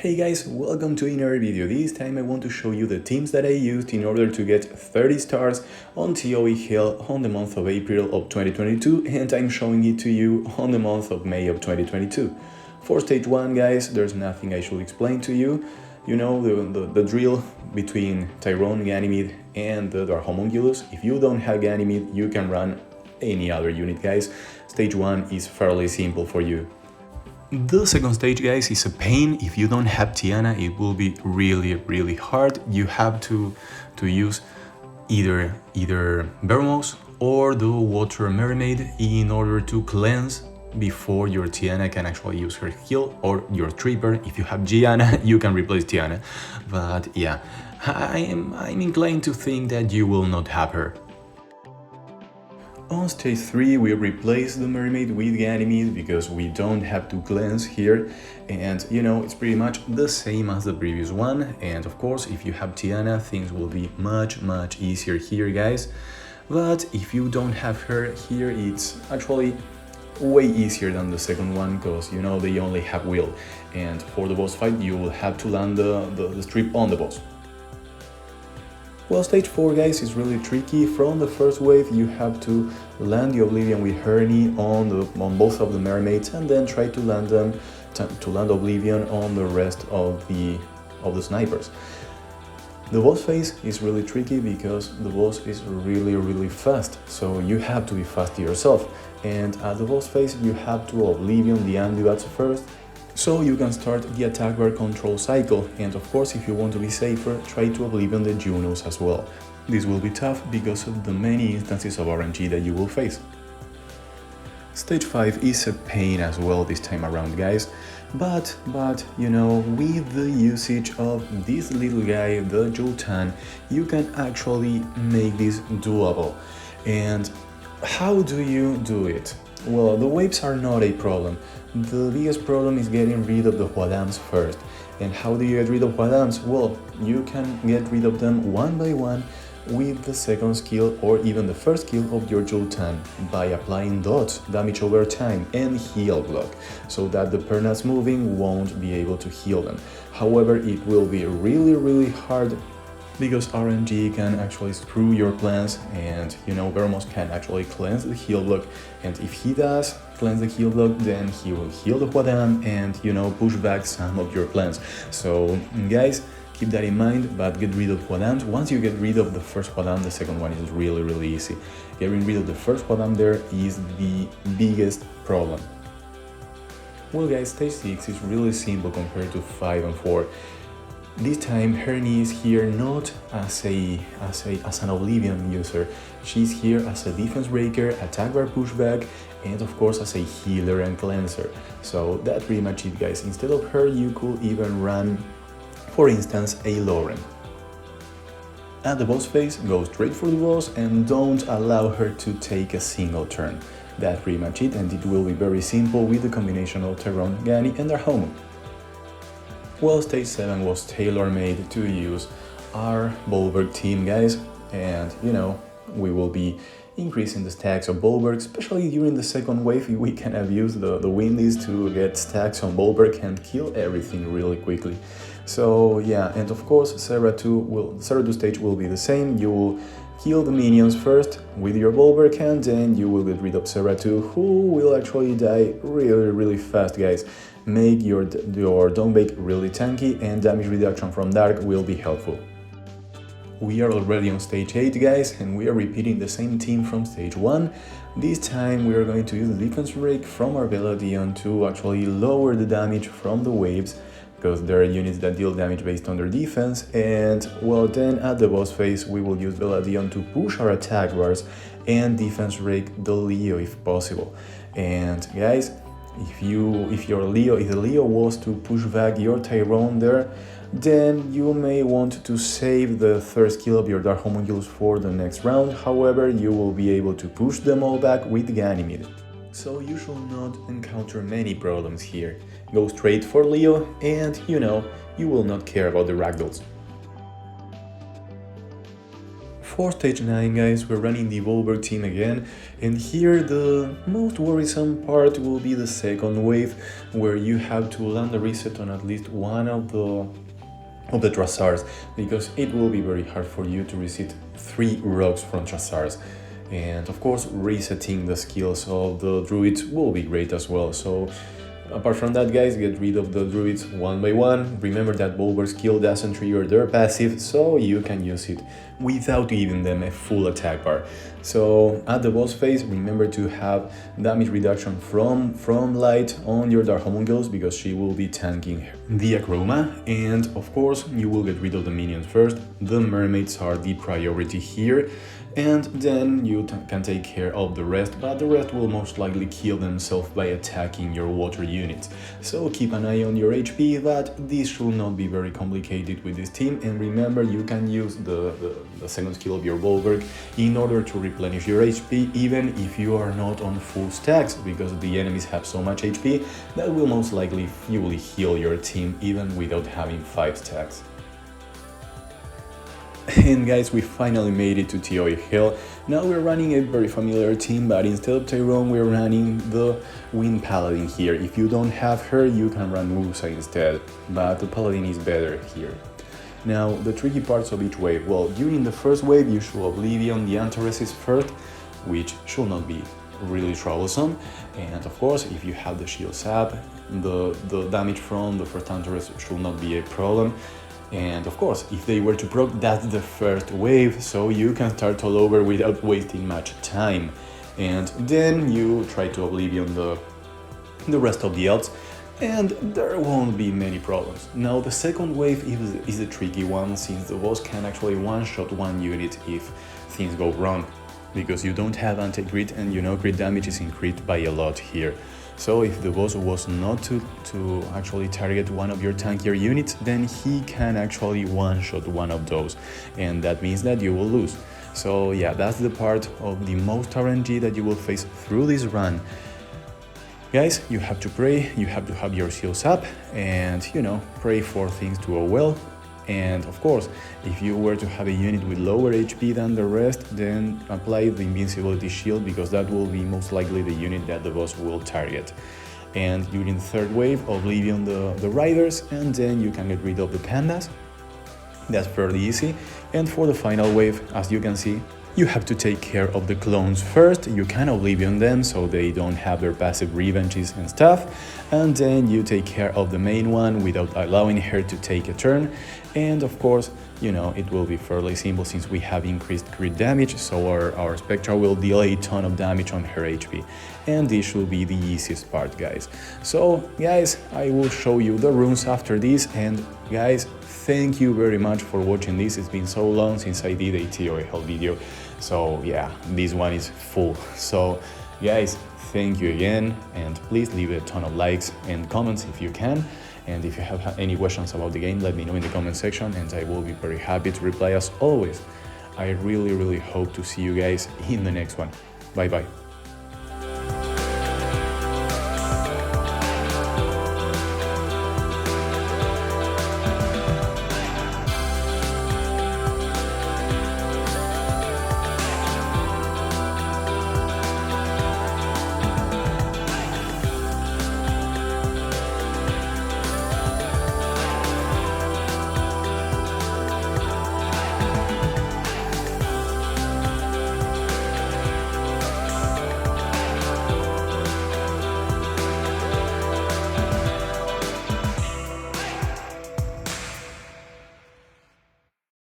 Hey guys, welcome to another video. This time I want to show you the teams that I used in order to get 30 stars on TOE Hill on the month of April of 2022, and I'm showing it to you on the month of May of 2022. For stage 1 guys, there's nothing I should explain to you. You know the drill between Tyrone, Ganymede and the Dark Homunculus. If you don't have Ganymede, you can run any other unit guys. Stage 1 is fairly simple for you. The second stage, guys, is a pain. If you don't have GIANA, it will be really hard. You have to use either VEROMOS or the Water Mermaid in order to cleanse before your GIANA can actually use her heal, or your Tripper. If you have GIANA, you can replace GIANA. But yeah, I'm inclined to think that you will not have her. On stage 3 we replace the Mermaid with Ganymede because we don't have to cleanse here, and you know, it's pretty much the same as the previous one. And of course, if you have GIANA, things will be much easier here guys. But if you don't have her here, it's actually way easier than the second one, because you know, they only have will, and for the boss fight you will have to land the strip on the boss. Well, stage 4 guys is really tricky. From the first wave you have to land the Oblivion with Herny on both of the mermaids, and then try to land Oblivion on the rest of the snipers. The boss phase is really tricky because the boss is really fast, so you have to be fast yourself. And at the boss phase you have to Oblivion the Ambivats first, so you can start the attack bar control cycle, and of course, if you want to be safer, try to Oblivion the Junos as well. This will be tough because of the many instances of RNG that you will face. Stage 5 is a pain as well this time around guys, but you know, with the usage of this little guy, the Jultan, you can actually make this doable. And how do you do it? Well, the waves are not a problem. The biggest problem is getting rid of the Huadams first. And how do you get rid of Huadams? Well, you can get rid of them one by one with the second skill or even the first skill of your Jultan by applying dots, damage over time, and heal block, so that the Pernas moving won't be able to heal them. However, it will be really hard because RNG can actually screw your plans, and you know, VEROMOS can actually cleanse the heal block, and if he does cleanse the heal block, then he will heal the Huadam and, you know, push back some of your plans. So guys, keep that in mind, but get rid of Huadams. Once you get rid of the first Huadam, the second one is really easy. Getting rid of the first Huadam there is the biggest problem. Well guys, stage 6 is really simple compared to 5 and 4. This time Herny is here not as an Oblivion user. She's here as a defense breaker, attack bar pushback, and of course as a healer and cleanser. So that's pretty much it guys. Instead of her, you could even run, for instance, a Lauren. At the boss phase, go straight for the boss and don't allow her to take a single turn. That's pretty much it, and it will be very simple with the combination of Tyrone, Gani and Dark Homun. Well, stage 7 was tailor-made to use our Bolberg team guys, and you know, we will be increasing the stacks of Bolberg, especially during the second wave. We can abuse the Windies to get stacks on Bolberg and kill everything really quickly. So yeah, and of course ZERATU stage will be the same. You will kill the minions first with your Bolberg, and then you will get rid of ZERATU, who will actually die really fast guys. Make your Dongbake really tanky, and damage reduction from Dark will be helpful. We are already on stage 8 guys, and we are repeating the same team from stage 1. This time we are going to use the defense break from our Veladion to actually lower the damage from the waves, because there are units that deal damage based on their defense. And well, then at the boss phase we will use Veladion to push our attack bars and defense break the Leo if possible. And guys, if the Leo was to push back your Tyrone there, then you may want to save the third skill of your Dark Homunculus for the next round. However, you will be able to push them all back with Ganymede. So you shall not encounter many problems here. Go straight for Leo, and you know, you will not care about the ragdolls. For stage 9, guys, we're running the Volberg team again, and here the most worrisome part will be the second wave, where you have to land a reset on at least one of the Trasars, because it will be very hard for you to reset 3 rocks from Trasars. And of course, resetting the skills of the druids will be great as well. So apart from that, guys, get rid of the druids one by one. Remember that Volberg's skill doesn't trigger their passive, so you can use it without giving them a full attack bar. So at the boss phase, remember to have damage reduction from light on your Dark Homunculus, because she will be tanking the AKROMA. And of course, you will get rid of the minions first. The mermaids are the priority here, and then you can take care of the rest, but the rest will most likely kill themselves by attacking your water units. So keep an eye on your HP, but this should not be very complicated with this team. And remember, you can use the second skill of your Volberg in order to replenish your HP, even if you are not on full stacks, because the enemies have so much HP that will most likely fully heal your team even without having 5 stacks. And guys, we finally made it to Teoi Hill. Now we're running a very familiar team, but instead of Tyrone, we're running the Wind Paladin here. If you don't have her, you can run Musa instead, but the Paladin is better here. Now, the tricky parts of each wave. Well, during the first wave, you should Oblivion the Anti-Resist first, which should not be really troublesome. And of course, if you have the shield sap, the damage from the first Anti-Resist should not be a problem. And of course, if they were to proc, that's the first wave, so you can start all over without wasting much time. And then you try to Oblivion the rest of the elves, and there won't be many problems. Now, the second wave is a tricky one, since the boss can actually one-shot one unit if things go wrong, because you don't have anti-crit, and you know crit damage is increased by a lot here. So if the boss was not to actually target one of your tankier units, then he can actually one-shot one of those, and that means that you will lose. So yeah, that's the part of the most RNG that you will face through this run. Guys, you have to pray, you have to have your shields up, and you know, pray for things to go well. And of course, if you were to have a unit with lower HP than the rest, then apply the invincibility shield, because that will be most likely the unit that the boss will target. And during the third wave, Oblivion the riders, and then you can get rid of the pandas. That's fairly easy. And for the final wave, as you can see, you have to take care of the clones first. You can Oblivion them so they don't have their passive revenges and stuff, and then you take care of the main one without allowing her to take a turn. And of course, you know, it will be fairly simple since we have increased crit damage, so our Spectra will deal a ton of damage on her HP. And this should be the easiest part, guys. So guys, I will show you the runes after this, and guys, thank you very much for watching this. It's been so long since I did a Teoi Hill video, so yeah, this one is full. So guys, thank you again, and please leave a ton of likes and comments if you can. And if you have any questions about the game, let me know in the comment section, and I will be very happy to reply as always. I really hope to see you guys in the next one. Bye bye.